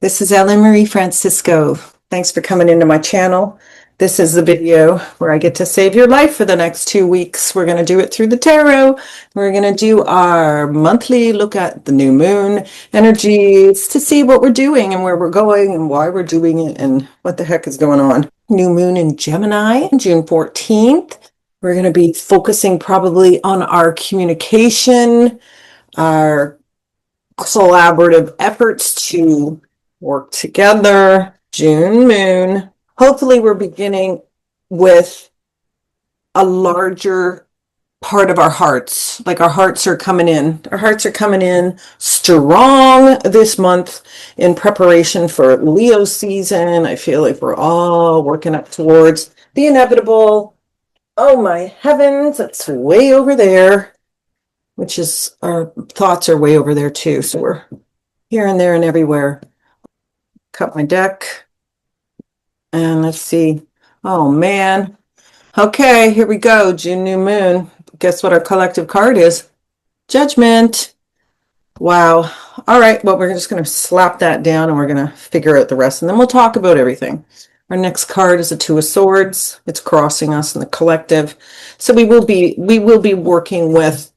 This is Ellen Marie Francisco. Thanks for coming into my channel. This is the video where I get to save your life for the next 2 weeks. We're going to do it through the tarot. We're going to do our monthly look at the new moon energies to see what we're doing and where we're going and why we're doing it and what the heck is going on. New moon in Gemini, June 14th. We're going to be focusing probably on our communication, our collaborative efforts to work together. June moon. Hopefully we're beginning with a larger part of our hearts. Like our hearts are coming in. Our hearts are coming in strong this month in preparation for Leo season. I feel like we're all working up towards the inevitable. Oh my heavens, it's way over there, which is our thoughts are way over there too. So we're here and there and everywhere. Cut my deck. And let's see. Oh, man. Okay, here we go. June new moon. Guess what our collective card is? Judgment. Wow. All right. Well, we're just going to slap that down and we're going to figure out the rest. And then we'll talk about everything. Our next card is the Two of Swords. It's crossing us in the collective. So we will be working with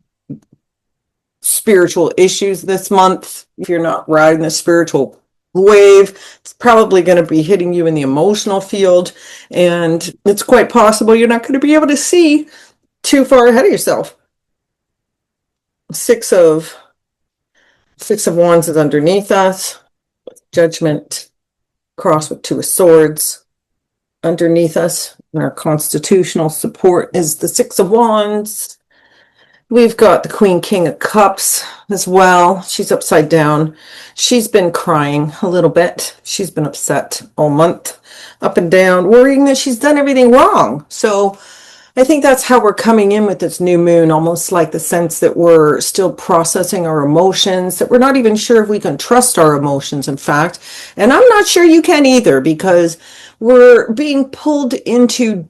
spiritual issues this month. If you're not riding the spiritual wave, it's probably going to be hitting you in the emotional field, and it's quite possible you're not going to be able to see too far ahead of yourself. Six of Wands is underneath us. Judgment crossed with Two of Swords underneath us, and our constitutional support is the Six of Wands. We've got the Queen King of Cups as well. She's upside down. She's been crying a little bit. She's been upset all month, up and down, worrying that she's done everything wrong. So I think that's how we're coming in with this new moon, almost like the sense that we're still processing our emotions, that we're not even sure if we can trust our emotions, in fact. And I'm not sure you can either, because we're being pulled into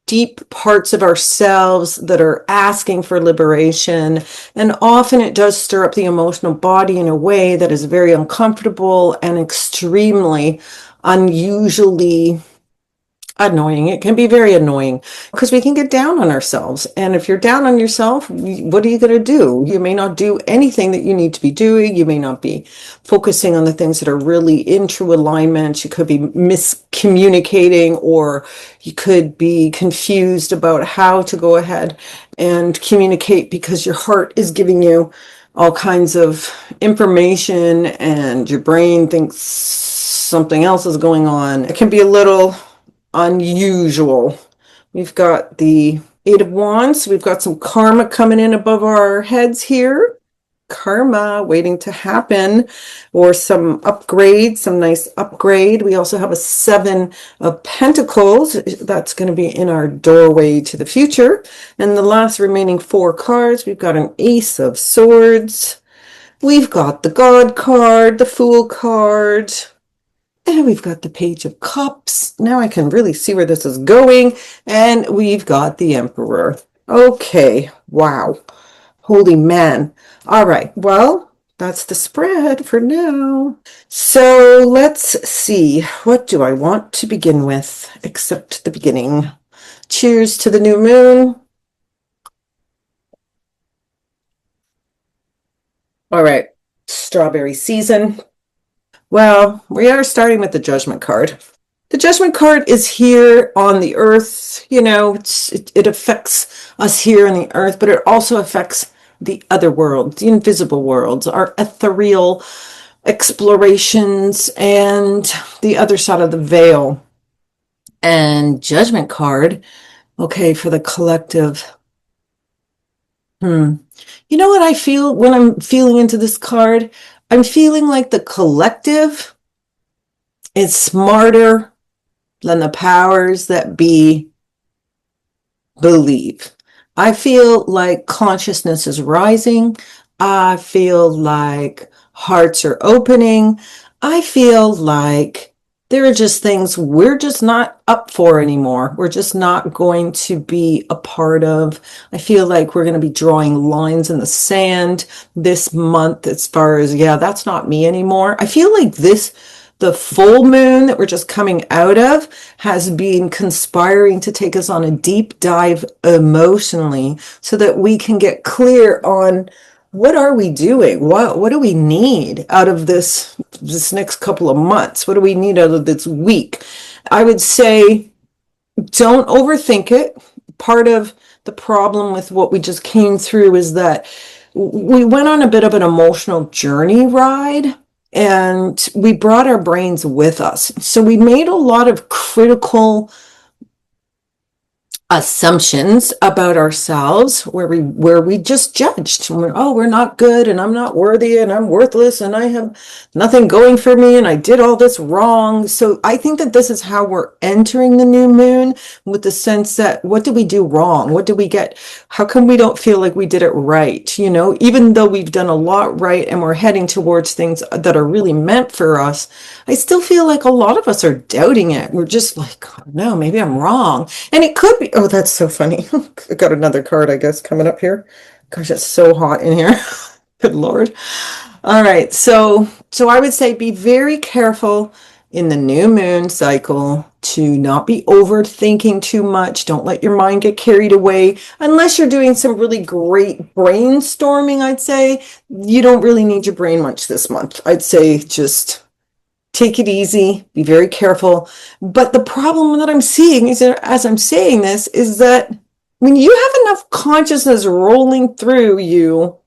deep parts of ourselves that are asking for liberation. And often it does stir up the emotional body in a way that is very uncomfortable and extremely unusually annoying. It can be very annoying because we can get down on ourselves. And if you're down on yourself, what are you going to do? You may not do anything that you need to be doing. You may not be focusing on the things that are really in true alignment. You could be miscommunicating, or you could be confused about how to go ahead and communicate because your heart is giving you all kinds of information and your brain thinks something else is going on. It can be a little unusual. We've got the Eight of Wands. We've got some karma coming in above our heads here. Karma waiting to happen, or some upgrade, some nice upgrade. We also have a Seven of Pentacles. That's going to be in our doorway to the future. And the last remaining four cards, we've got an Ace of Swords. We've got the God card, the Fool card. And we've got the Page of Cups. Now I can really see where this is going. And we've got the Emperor. Okay. Wow. Holy man. All right. Well, that's the spread for now. So let's see. What do I want to begin with except the beginning? Cheers to the new moon. All right. Strawberry season. Well, we are starting with the Judgment card. The Judgment card is here on the earth. You know, it affects us here on the earth, but it also affects the other world, the invisible worlds, our ethereal explorations, and the other side of the veil. And Judgment card, okay, for the collective. You know what I feel when I'm feeling into this card? I'm feeling like the collective is smarter than the powers that be believe. I feel like consciousness is rising. I feel like hearts are opening. I feel like there are just things we're just not up for anymore. We're just not going to be a part of. I feel like we're going to be drawing lines in the sand this month as far as, yeah, that's not me anymore. I feel like the full moon that we're just coming out of has been conspiring to take us on a deep dive emotionally so that we can get clear on what are we doing? What do we need out of this next couple of months? What do we need out of this week? I would say don't overthink it. Part of the problem with what we just came through is that we went on a bit of an emotional journey ride and we brought our brains with us. So we made a lot of critical assumptions about ourselves where we just judged. We're not good and I'm not worthy and I'm worthless and I have nothing going for me and I did all this wrong. So I think that this is how we're entering the new moon, with the sense that what did we do wrong? What did we get? How come we don't feel like we did it right? Even though we've done a lot right and we're heading towards things that are really meant for us, I still feel like a lot of us are doubting it. We're just like, oh, no, maybe I'm wrong. And it could be, oh, that's so funny. I got another card, I guess, coming up here. Gosh, it's so hot in here. Good Lord. All right. So I would say be very careful in the new moon cycle to not be overthinking too much. Don't let your mind get carried away. Unless you're doing some really great brainstorming, I'd say you don't really need your brain much this month. I'd say just take it easy, be very careful. But the problem that I'm seeing is that as I'm saying this is that when you have enough consciousness rolling through you,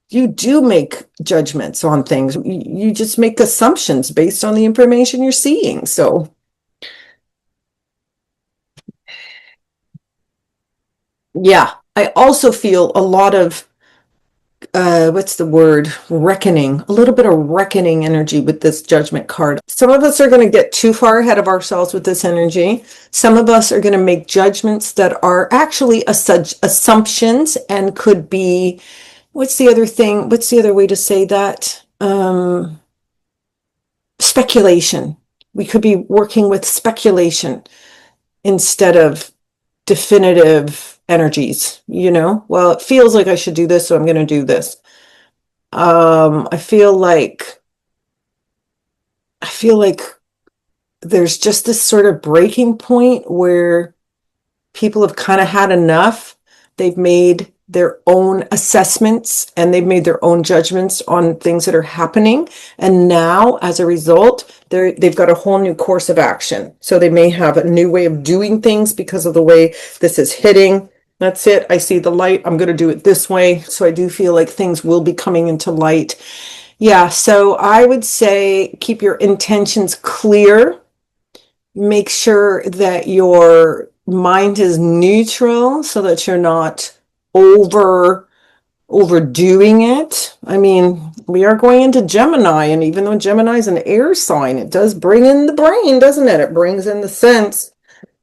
you do make judgments on things. You just make assumptions based on the information you're seeing. So, yeah, I also feel a lot of what's the word? Reckoning, a little bit of reckoning energy with this judgment card. Some of us are going to get too far ahead of ourselves with this energy. Some of us are going to make judgments that are actually assumptions and could be, what's the other thing? What's the other way to say that? Speculation. We could be working with speculation instead of definitive energies, Well, it feels like I should do this, so I'm going to do this. I feel like there's just this sort of breaking point where people have kind of had enough. They've made their own assessments and they've made their own judgments on things that are happening. And now, as a result, they've got a whole new course of action. So they may have a new way of doing things because of the way this is hitting. That's it. I see the light. I'm going to do it this way. So I do feel like things will be coming into light. Yeah. So I would say keep your intentions clear. Make sure that your mind is neutral so that you're not overdoing it. I mean, we are going into Gemini, and even though Gemini is an air sign, it does bring in the brain, doesn't it? It brings in the sense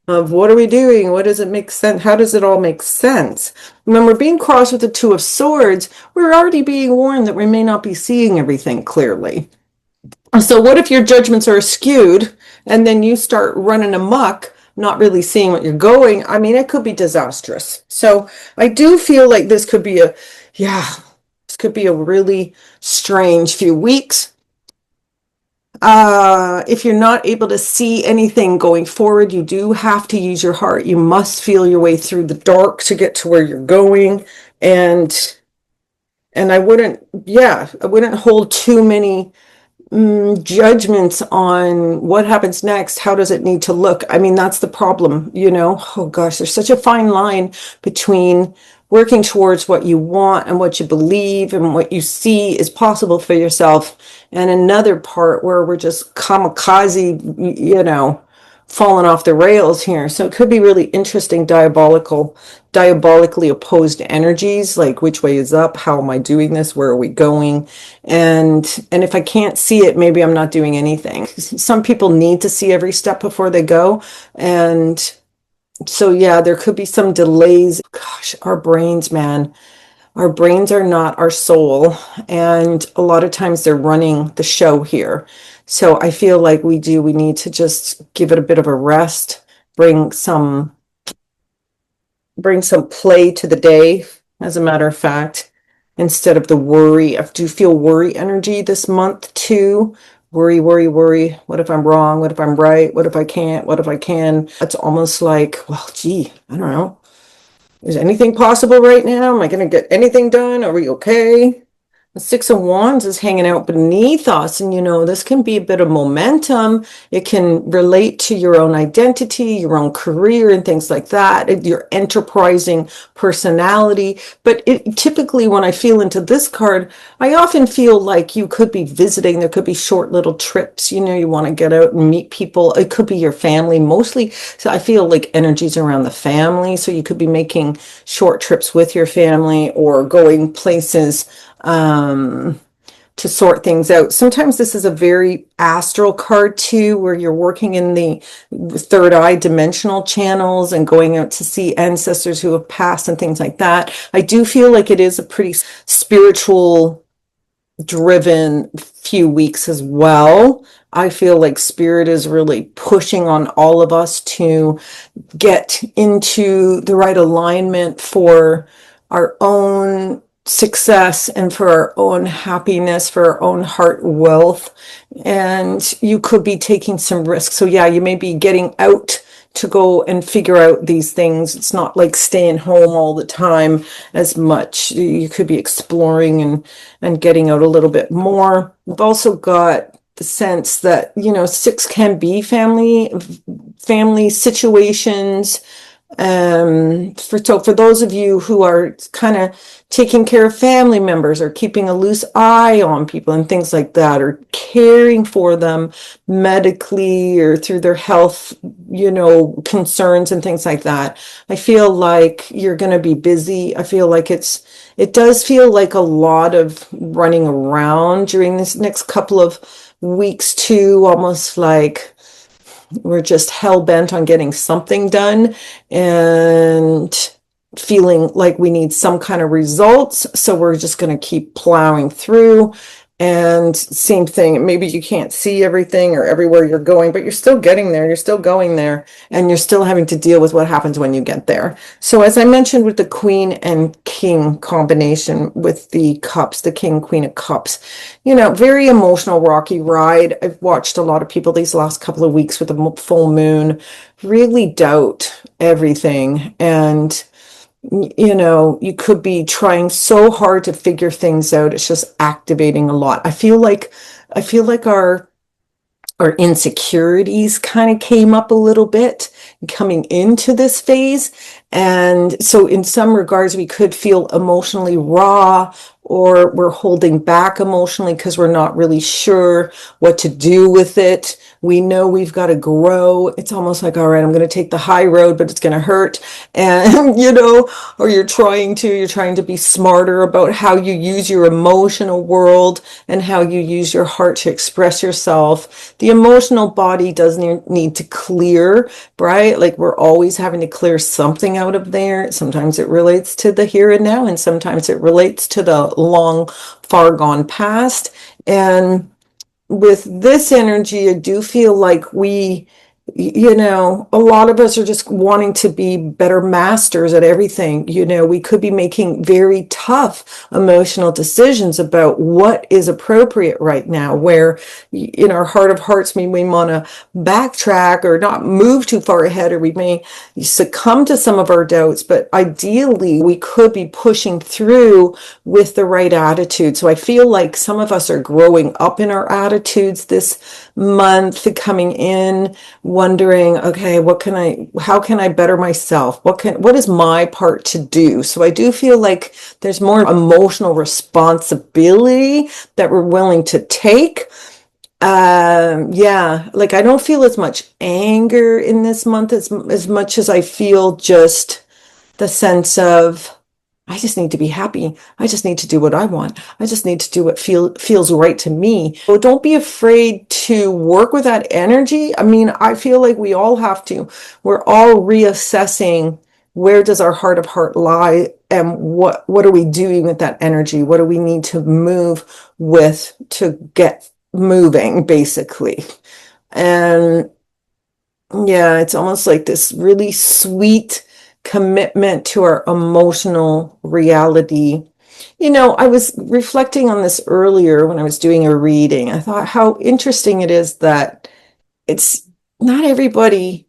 of what are we doing? What does it make sense? How does it all make sense? When we're being crossed with the Two of Swords, we're already being warned that we may not be seeing everything clearly. So what if your judgments are skewed and then you start running amok, not really seeing what you're going? I mean, it could be disastrous. So I do feel like this could be this could be a really strange few weeks. If you're not able to see anything going forward, you do have to use your heart. You must feel your way through the dark to get to where you're going. And I wouldn't hold too many judgments on what happens next. How does it need to look? I mean, that's the problem, Oh gosh, there's such a fine line between working towards what you want and what you believe and what you see is possible for yourself, and another part where we're just kamikaze, falling off the rails here. So it could be really interesting, diabolically opposed energies, like which way is up? How am I doing this? Where are we going? And if I can't see it, maybe I'm not doing anything. Some people need to see every step before they go. And so, yeah, there could be some delays. Gosh, our brains, man. Our brains are not our soul, and a lot of times they're running the show here. So I feel like we need to just give it a bit of a rest, bring some play to the day, as a matter of fact, instead of the worry. I do feel worry energy this month too. Worry, worry, worry. What if I'm wrong? What if I'm right? What if I can't? What if I can? It's almost like, well, gee, I don't know. Is anything possible right now? Am I going to get anything done? Are we okay? The Six of Wands is hanging out beneath us, and this can be a bit of momentum. It can relate to your own identity, your own career, and things like that, your enterprising personality. But typically, when I feel into this card, I often feel like you could be visiting. There could be short little trips. You want to get out and meet people. It could be your family mostly. So I feel like energies around the family. So you could be making short trips with your family or going places to sort things out. Sometimes this is a very astral card too, where you're working in the third eye dimensional channels and going out to see ancestors who have passed and things like that. I do feel like it is a pretty spiritual driven few weeks as well. I feel like spirit is really pushing on all of us to get into the right alignment for our own success and for our own happiness, for our own heart wealth. And you could be taking some risks. So yeah, you may be getting out to go and figure out these things. It's not like staying home all the time as much. You could be exploring and getting out a little bit more. We've also got the sense that, six can be family situations. For those of you who are kind of taking care of family members or keeping a loose eye on people and things like that, or caring for them medically or through their health, concerns and things like that, I feel like you're going to be busy. I feel like it does feel like a lot of running around during this next couple of weeks too, almost like we're just hell-bent on getting something done and feeling like we need some kind of results. So we're just going to keep plowing through. And same thing, maybe you can't see everything or everywhere you're going, but you're still getting there. You're still going there, and you're still having to deal with what happens when you get there. So as I mentioned with the Queen and King combination with the cups, the King, Queen of Cups, very emotional, rocky ride. I've watched a lot of people these last couple of weeks with the full moon really doubt everything. And you could be trying so hard to figure things out. It's just activating a lot. I feel like our insecurities kind of came up a little bit coming into this phase. And so in some regards, we could feel emotionally raw, or we're holding back emotionally because we're not really sure what to do with it. We know we've got to grow. It's almost like, all right, I'm going to take the high road, but it's going to hurt. And, or you're trying to be smarter about how you use your emotional world and how you use your heart to express yourself. The emotional body doesn't need to clear, right? Like we're always having to clear something out of there. Sometimes it relates to the here and now, and sometimes it relates to the long, far gone past. And with this energy, I do feel like a lot of us are just wanting to be better masters at everything. We could be making very tough emotional decisions about what is appropriate right now, where in our heart of hearts, we want to backtrack or not move too far ahead, or we may succumb to some of our doubts. But ideally, we could be pushing through with the right attitude. So I feel like some of us are growing up in our attitudes this month, coming in, wondering, okay, how can I better myself? What is my part to do? So I do feel like there's more emotional responsibility that we're willing to take. Like I don't feel as much anger in this month as much as I feel just the sense of, I just need to be happy. I just need to do what I want. I just need to do what feels right to me. So don't be afraid to work with that energy. I mean, I feel like we all have to. We're all reassessing where does our heart of heart lie, and what are we doing with that energy? What do we need to move with to get moving, basically? And yeah, it's almost like this really sweet commitment to our emotional reality. I was reflecting on this earlier when I was doing a reading. I thought how interesting it is that it's not everybody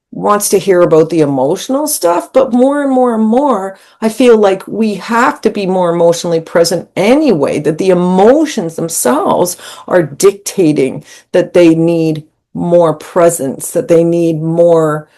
wants to hear about the emotional stuff, but more and more and more, I feel like we have to be more emotionally present anyway, that the emotions themselves are dictating that they need more presence, that they need more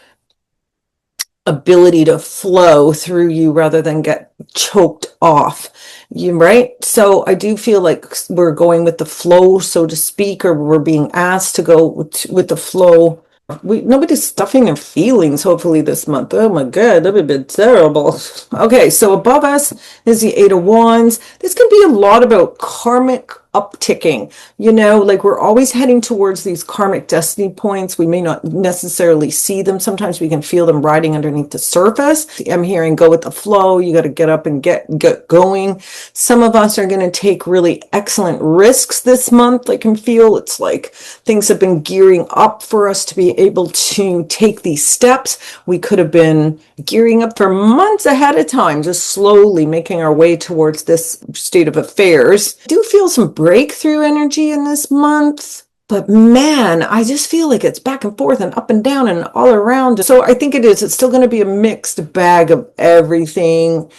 ability to flow through you rather than get choked off. Right? So I do feel like we're going with the flow, so to speak, or we're being asked to go with the flow. Nobody's stuffing their feelings, hopefully, this month. Oh my God, that would have been terrible. Okay, so above us is the Eight of Wands. This can be a lot about karmic upticking. Like we're always heading towards these karmic destiny points. We may not necessarily see them. Sometimes we can feel them riding underneath the surface. I'm hearing go with the flow. You got to get up and get going. Some of us are going to take really excellent risks this month. I can feel it's like things have been gearing up for us to be able to take these steps. We could have been gearing up for months ahead of time, just slowly making our way towards this state of affairs. I do feel some breakthrough energy in this month, but man, I just feel like it's back and forth and up and down and all around. So I think it's still going to be a mixed bag of everything.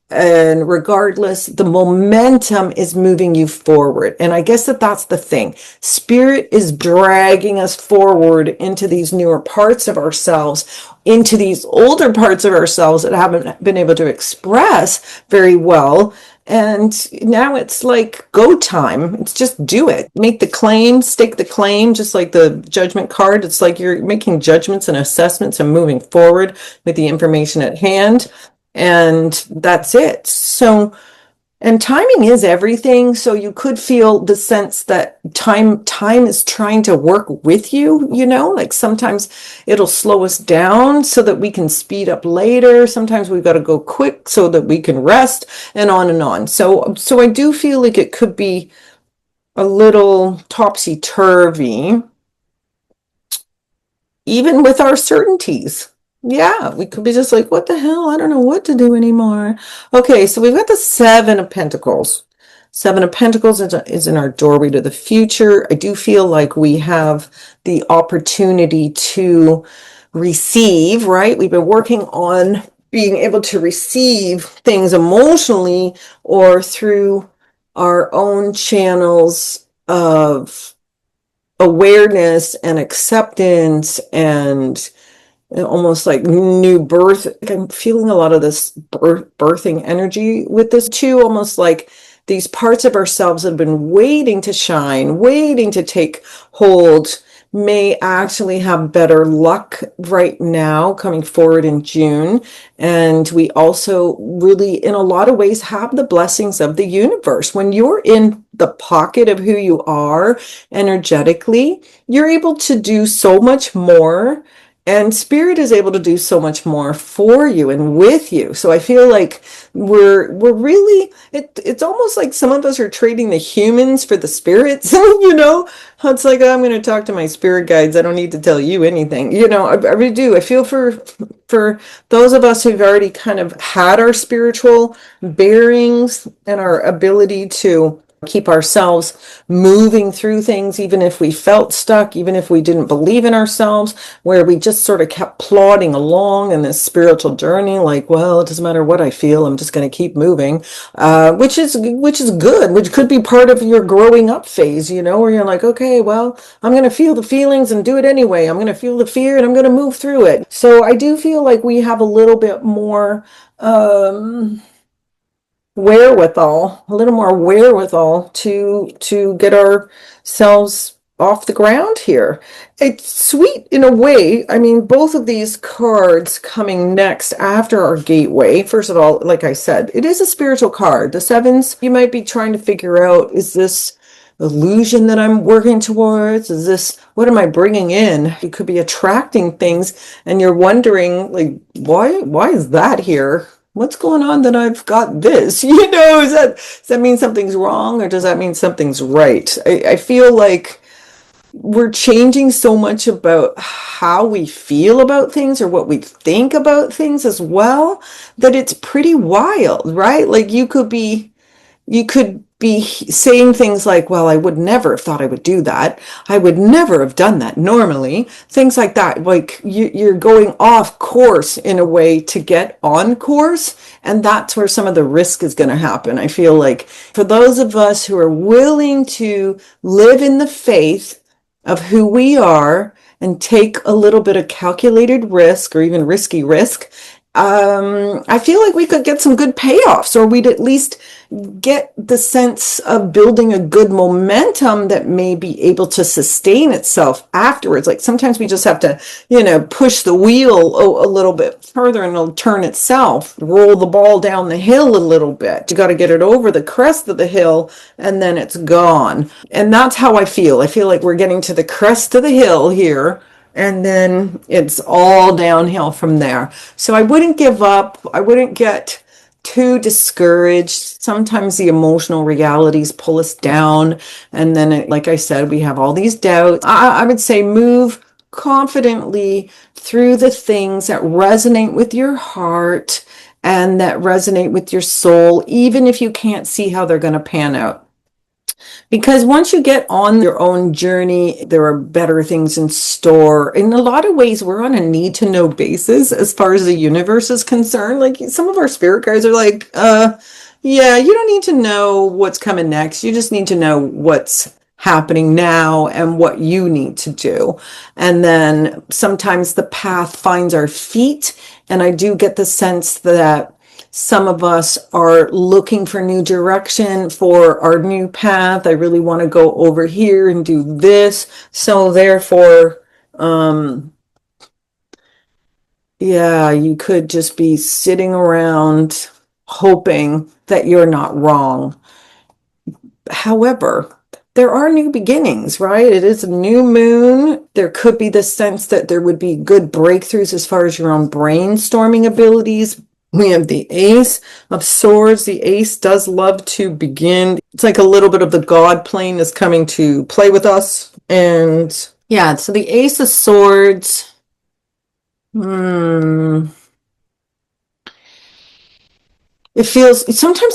And regardless, the momentum is moving you forward. And I guess that's the thing. Spirit is dragging us forward into these newer parts of ourselves, into these older parts of ourselves that haven't been able to express very well. And now it's like go time. It's just do it. Make the claim, stake the claim, just like the judgment card. It's like you're making judgments and assessments and moving forward with the information at hand. And that's it. So, and timing is everything. So you could feel the sense that time is trying to work with you, like sometimes it'll slow us down so that we can speed up later. Sometimes we've got to go quick so that we can rest, and on and on. So I do feel like it could be a little topsy-turvy, even with our certainties. Yeah, we could be just like, what the hell? I don't know what to do anymore. Okay, so we've got the Seven of Pentacles. Seven of Pentacles is in our doorway to the future. I do feel like we have the opportunity to receive, right? We've been working on being able to receive things emotionally or through our own channels of awareness and acceptance and almost like new birth. I'm feeling a lot of this birthing energy with this too, almost like these parts of ourselves that have been waiting to shine, waiting to take hold, may actually have better luck right now coming forward in June. And we also really, in a lot of ways, have the blessings of the universe. When you're in the pocket of who you are energetically, you're able to do so much more. And spirit is able to do so much more for you and with you. So I feel like we're really, it's almost like some of us are trading the humans for the spirits, It's like, oh, I'm going to talk to my spirit guides. I don't need to tell you anything. I really do. I feel for those of us who've already kind of had our spiritual bearings and our ability to keep ourselves moving through things, even if we felt stuck, even if we didn't believe in ourselves, where we just sort of kept plodding along in this spiritual journey, like, well, it doesn't matter what I feel, I'm just going to keep moving, which is good, which could be part of your growing up phase, where you're like, okay, well, I'm going to feel the feelings and do it anyway. I'm going to feel the fear and I'm going to move through it. So I do feel like we have a little bit more wherewithal, a little more wherewithal to get ourselves off the ground here. It's sweet in a way. I mean, both of these cards coming next after our gateway. First of all, like I said, it is a spiritual card. The sevens, you might be trying to figure out, is this illusion that I'm working towards? Is this, what am I bringing in? You could be attracting things and you're wondering, like, why is that here? What's going on that I've got this? Does that mean something's wrong or does that mean something's right? I feel like we're changing so much about how we feel about things or what we think about things as well, that it's pretty wild, right? Like you could be saying things like, well, I would never have thought I would do that. I would never have done that normally. Things like that. Like you're going off course in a way to get on course. And that's where some of the risk is going to happen. I feel like for those of us who are willing to live in the faith of who we are and take a little bit of calculated risk or even risky risk, I feel like we could get some good payoffs, or we'd at least get the sense of building a good momentum that may be able to sustain itself afterwards. Like sometimes we just have to, push the wheel a little bit further and it'll turn itself, roll the ball down the hill a little bit. You got to get it over the crest of the hill and then it's gone. And that's how I feel. I feel like we're getting to the crest of the hill here. And then it's all downhill from there. So I wouldn't give up. I wouldn't get too discouraged. Sometimes the emotional realities pull us down. And then, like I said, we have all these doubts. I would say move confidently through the things that resonate with your heart and that resonate with your soul, even if you can't see how they're going to pan out. Because once you get on your own journey, there are better things in store. In a lot of ways, we're on a need to know basis as far as the universe is concerned. Like some of our spirit guides are like, yeah, you don't need to know what's coming next. You just need to know what's happening now and what you need to do. And then sometimes the path finds our feet. And I do get the sense that some of us are looking for new direction for our new path. I really want to go over here and do this. So therefore, yeah, you could just be sitting around hoping that you're not wrong. However, there are new beginnings, right? It is a new moon. There could be the sense that there would be good breakthroughs as far as your own brainstorming abilities. We have the Ace of Swords. The Ace does love to begin. It's like a little bit of the God plane is coming to play with us. And yeah, so the Ace of Swords. Sometimes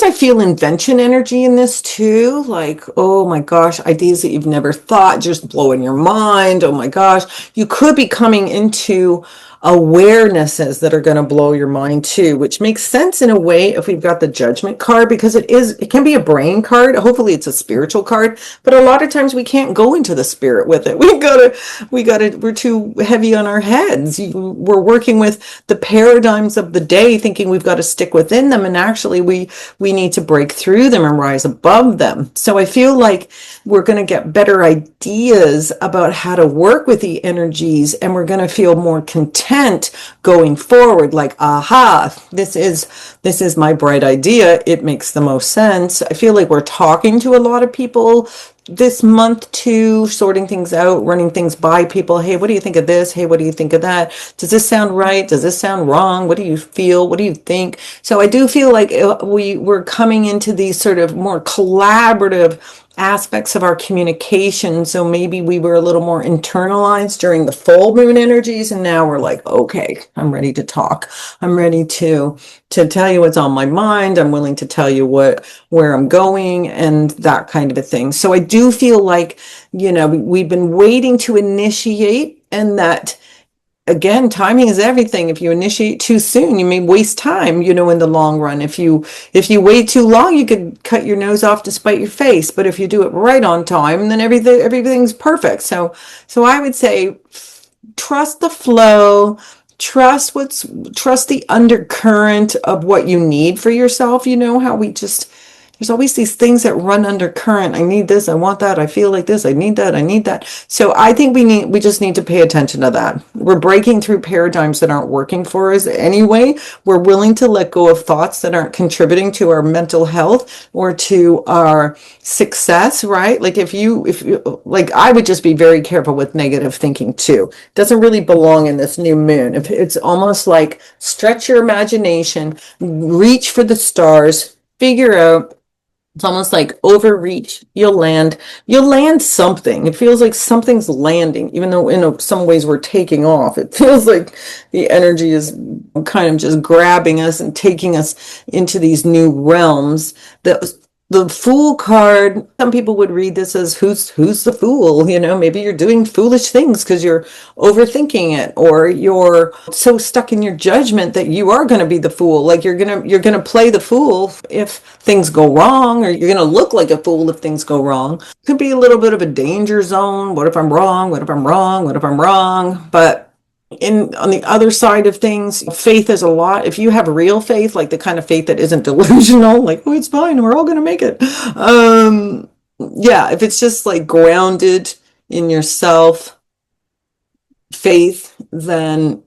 I feel invention energy in this too. Like, oh my gosh, ideas that you've never thought, just blowing your mind. Oh my gosh, you could be coming into awarenesses that are going to blow your mind too, which makes sense in a way if we've got the Judgment card, because it can be a brain card. Hopefully it's a spiritual card, but a lot of times we can't go into the spirit with it. We're too heavy on our heads. We're working with the paradigms of the day, thinking we've got to stick within them. And actually we need to break through them and rise above them. So I feel like we're going to get better ideas about how to work with the energies, and we're going to feel more content going forward. Like, aha, this is my bright idea. It makes the most sense. I feel like we're talking to a lot of people this month too, sorting things out, running things by people. Hey, what do you think of this? Hey, what do you think of that? Does this sound right? Does this sound wrong? What do you feel? What do you think? So I do feel like we're coming into these sort of more collaborative aspects of our communication. So maybe we were a little more internalized during the full moon energies, and now we're like, okay, I'm ready to talk. I'm ready to tell you what's on my mind. I'm willing to tell you where I'm going and that kind of a thing. So I do feel like, we've been waiting to initiate, and that again, timing is everything. If you initiate too soon, you may waste time, in the long run. If you wait too long, you could cut your nose off to spite your face. But if you do it right on time, then everything's perfect. So I would say trust the flow, trust the undercurrent of what you need for yourself. How we just there's always these things that run undercurrent. I need this, I want that, I feel like this, I need that, I need that. So I think we just need to pay attention to that. We're breaking through paradigms that aren't working for us anyway. We're willing to let go of thoughts that aren't contributing to our mental health or to our success, right? Like like I would just be very careful with negative thinking too. It doesn't really belong in this new moon. If it's almost like stretch your imagination, reach for the stars, figure out. It's almost like overreach. You'll land something. It feels like something's landing, even though in some ways we're taking off. It feels like the energy is kind of just grabbing us and taking us into these new realms. The fool card, some people would read this as who's the fool? You know, maybe you're doing foolish things because you're overthinking it, or you're so stuck in your judgment that you are going to be the fool. Like you're going to play the fool if things go wrong, or you're going to look like a fool if things go wrong. Could be a little bit of a danger zone. What if I'm wrong? What if I'm wrong? What if I'm wrong? But on the other side of things, faith is a lot. If you have real faith, like the kind of faith that isn't delusional, like, oh, it's fine, we're all going to make it. Yeah, if it's just like grounded in yourself, faith, then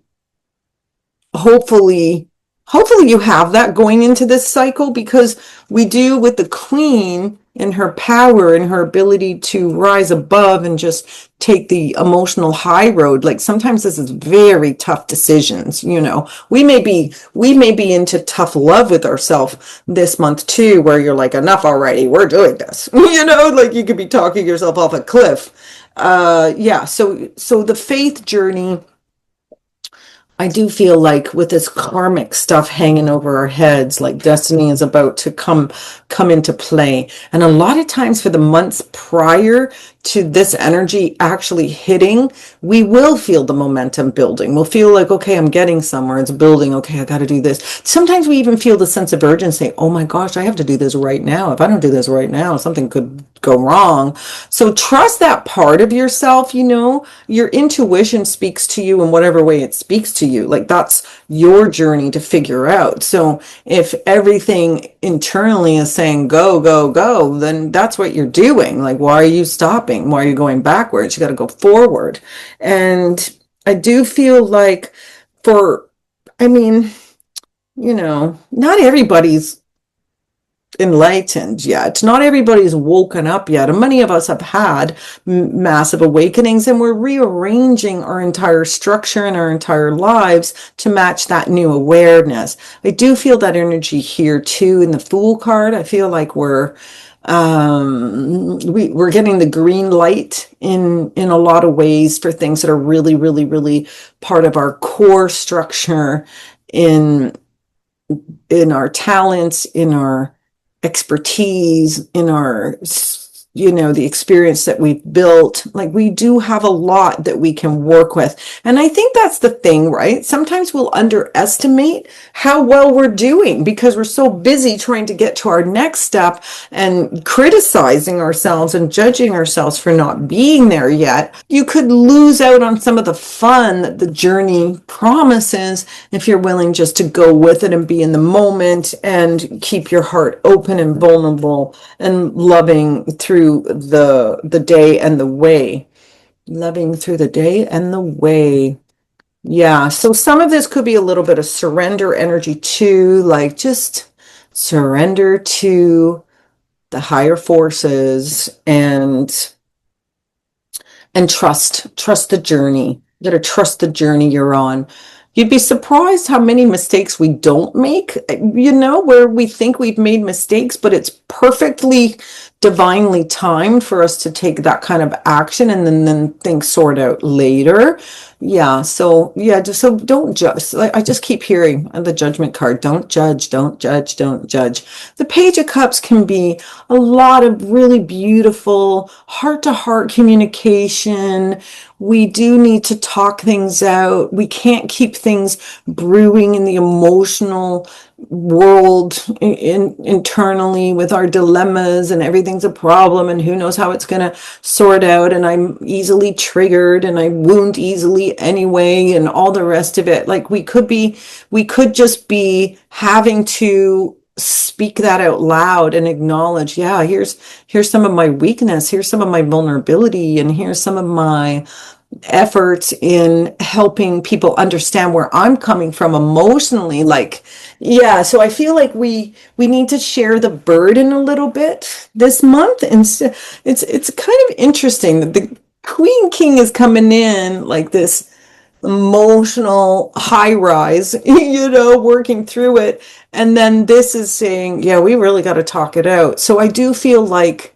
hopefully you have that going into this cycle, because we do with the queen and her power and her ability to rise above and just take the emotional high road. Like sometimes this is very tough decisions. You know, we may be into tough love with ourselves this month too, where you're like, enough already, we're doing this. You know, like you could be talking yourself off a cliff. Yeah. So the faith journey, I do feel like with this karmic stuff hanging over our heads, like destiny is about to come into play. And a lot of times for the months prior to this energy actually hitting, we will feel the momentum building. We'll feel like, okay, I'm getting somewhere. It's building. Okay, I got to do this. Sometimes we even feel the sense of urgency. Oh my gosh, I have to do this right now. If I don't do this right now, something could go wrong. So trust that part of yourself. You know, your intuition speaks to you in whatever way it speaks to you. Like that's your journey to figure out. So if everything internally is saying go, go, go, then that's what you're doing. Like, why are you stopping? Why are you going backwards? You got to go forward. And I do feel like I mean, you know, not everybody's enlightened yet. Not everybody's woken up yet. And many of us have had massive awakenings, and we're rearranging our entire structure and our entire lives to match that new awareness. I do feel that energy here too in the Fool card. I feel like we're getting the green light in a lot of ways for things that are really, really, really part of our core structure in our talents, in our expertise, in our, you know, the experience that we've built. Like we do have a lot that we can work with. And I think that's the thing, right? Sometimes we'll underestimate how well we're doing because we're so busy trying to get to our next step and criticizing ourselves and judging ourselves for not being there yet. You could lose out on some of the fun that the journey promises if you're willing just to go with it and be in the moment and keep your heart open and vulnerable and loving through the day and the way. Loving through the day and the way. Yeah, so some of this could be a little bit of surrender energy too, like just surrender to the higher forces and trust the journey. You gotta trust the journey you're on. You'd be surprised how many mistakes we don't make, you know, where we think we've made mistakes, but it's perfectly divinely timed for us to take that kind of action and then things sort out later. Yeah. So so don't judge. Like, I just keep hearing the judgment card. Don't judge, don't judge, don't judge. The Page of Cups can be a lot of really beautiful heart to heart communication. We do need to talk things out. We can't keep things brewing in the emotional world internally with our dilemmas and everything's a problem and who knows how it's going to sort out, and I'm easily triggered and I wound easily anyway and all the rest of it. Like we could just be having to speak that out loud and acknowledge, yeah, here's some of my weakness, here's some of my vulnerability, and here's some of my efforts in helping people understand where I'm coming from emotionally. Like, yeah, so I feel like we need to share the burden a little bit this month. And so it's kind of interesting that the Queen King is coming in like this emotional high rise, working through it. And then this is saying, yeah, we really got to talk it out. So I do feel like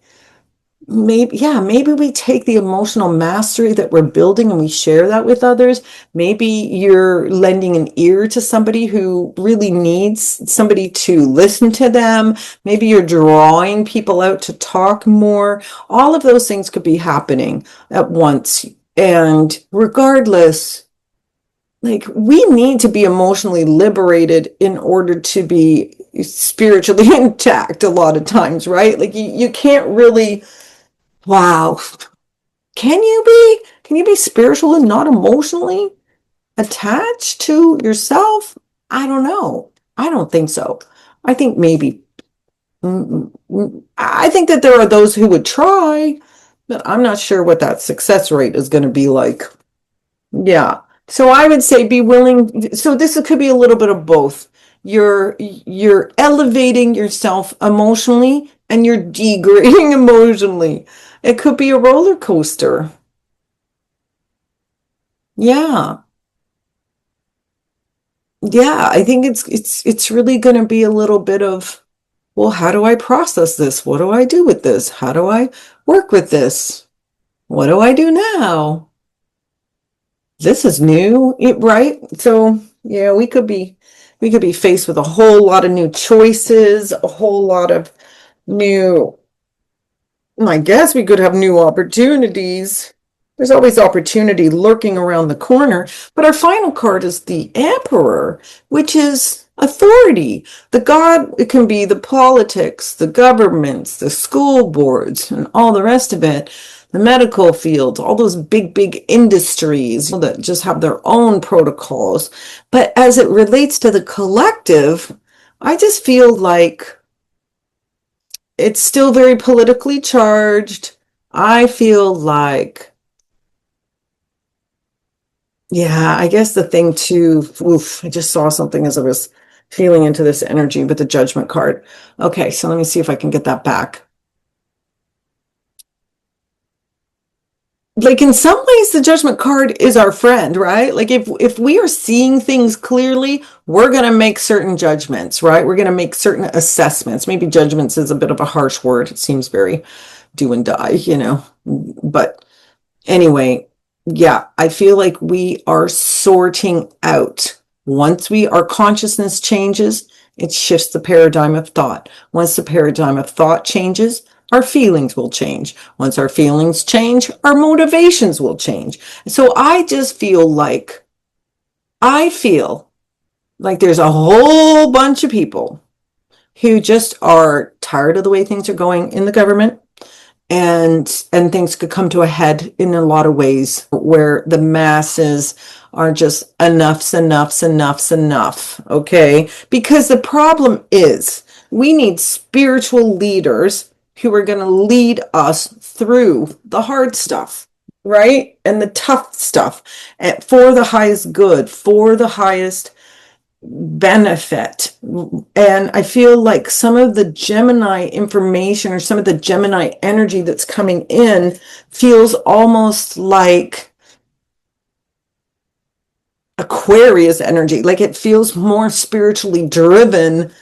maybe we take the emotional mastery that we're building and we share that with others. Maybe you're lending an ear to somebody who really needs somebody to listen to them. Maybe you're drawing people out to talk more. All of those things could be happening at once. And regardless, like, we need to be emotionally liberated in order to be spiritually intact a lot of times, right? Like, you can't really, wow. Can you be spiritual and not emotionally attached to yourself? I don't know. I don't think so. I think maybe, I think that there are those who would try, but I'm not sure what that success rate is going to be like. Yeah. So I would say be willing. So this could be a little bit of both. You're elevating yourself emotionally and you're degrading emotionally. It could be a roller coaster. Yeah. Yeah, I think it's really going to be a little bit of, well, how do I process this? What do I do with this? How do I work with this? What do I do now? This is new, right? So, yeah, we could be faced with a whole lot of new choices, a whole lot of new, I guess we could have new opportunities. There's always opportunity lurking around the corner. But our final card is the Emperor, which is authority. The God, it can be the politics, the governments, the school boards, and all the rest of it. The medical field, all those big industries that just have their own protocols. But as it relates to the collective, I just feel like it's still very politically charged. I feel like, yeah, I guess the thing too, oof, I just saw something as I was feeling into this energy with the Judgment card. Okay, so let me see if I can get that back. Like, in some ways, the Judgment card is our friend, right? Like, if we are seeing things clearly, we're going to make certain judgments, right? We're going to make certain assessments. Maybe judgments is a bit of a harsh word. It seems very do and die. But anyway, yeah, I feel like we are sorting out. Once our consciousness changes, it shifts the paradigm of thought. Once the paradigm of thought changes, our feelings will change. Once our feelings change, our motivations will change. So I feel like there's a whole bunch of people who just are tired of the way things are going in the government, and things could come to a head in a lot of ways where the masses are just enough, okay? Because the problem is we need spiritual leaders who are going to lead us through the hard stuff, right? And the tough stuff, and for the highest good, for the highest benefit. And I feel like some of the Gemini information or some of the Gemini energy that's coming in feels almost like Aquarius energy. Like, it feels more spiritually driven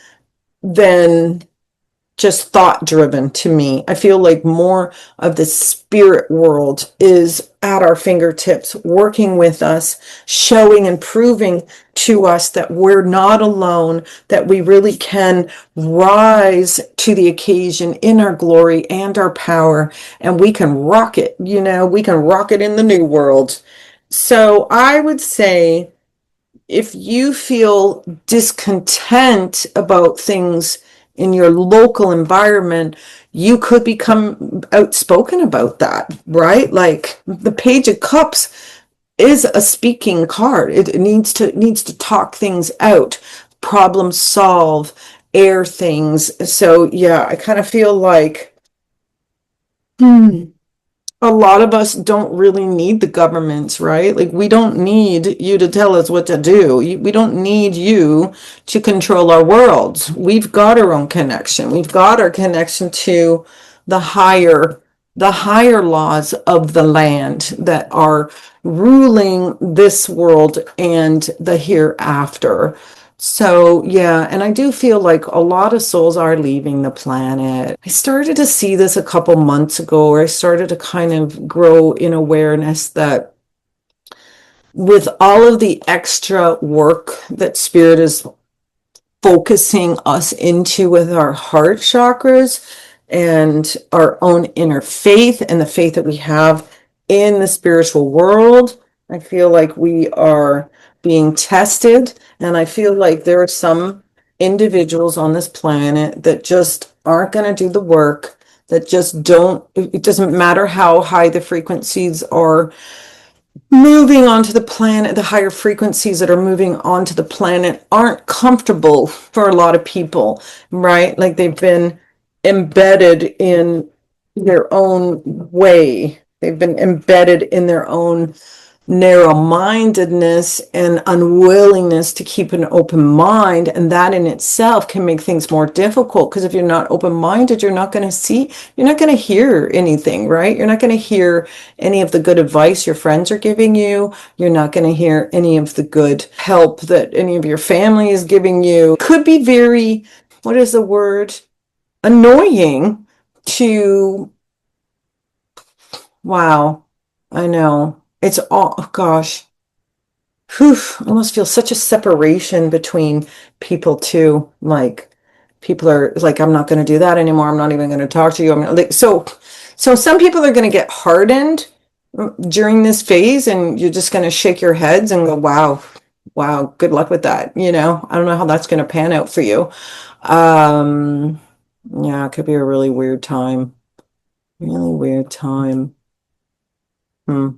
than just thought driven to me. I feel like more of the spirit world is at our fingertips, working with us, showing and proving to us that we're not alone, that we really can rise to the occasion in our glory and our power, and we can rock it, we can rock it in the new world. So I would say, if you feel discontent about things in your local environment, you could become outspoken about that, right? Like, the Page of Cups is a speaking card. It needs to talk things out, problem solve, air things. So yeah, I kind of feel like hmm, a lot of us don't really need the governments, right? Like, we don't need you to tell us what to do. We don't need you to control our worlds. We've got our own connection. We've got our connection to the higher, the higher laws of the land that are ruling this world and the hereafter. So, yeah, and I do feel like a lot of souls are leaving the planet. I started to see this a couple months ago, where I started to kind of grow in awareness that with all of the extra work that Spirit is focusing us into with our heart chakras and our own inner faith and the faith that we have in the spiritual world. I feel like we are being tested, and I feel like there are some individuals on this planet that just aren't going to do the work, that just don't, it doesn't matter how high the frequencies are moving onto the planet, the higher frequencies that are moving onto the planet aren't comfortable for a lot of people, right? Like, they've been embedded in their own way. They've been embedded in their own narrow-mindedness and unwillingness to keep an open mind, and that in itself can make things more difficult, because if you're not open-minded, you're not going to see, you're not going to hear anything, right? You're not going to hear any of the good advice your friends are giving you. You're not going to hear any of the good help that any of your family is giving you. It could be very, what is the word, annoying to, wow, I know. It's all, oh gosh. Whew, I almost feel such a separation between people too. Like, people are like, I'm not going to do that anymore. I'm not even going to talk to you. I'm not, like, so some people are going to get hardened during this phase, and you're just going to shake your heads and go, wow, wow, good luck with that. I don't know how that's going to pan out for you. Um, yeah, it could be a really weird time. Really weird time. Hmm.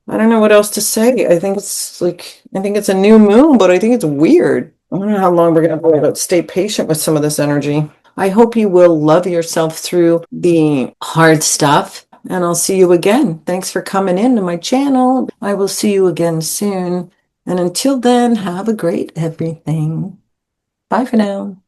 I don't know what else to say. I think it's a new moon, but I think it's weird. I don't know how long we're going to be able to stay patient with some of this energy. I hope you will love yourself through the hard stuff, and I'll see you again. Thanks for coming into my channel. I will see you again soon. And until then, have a great everything. Bye for now.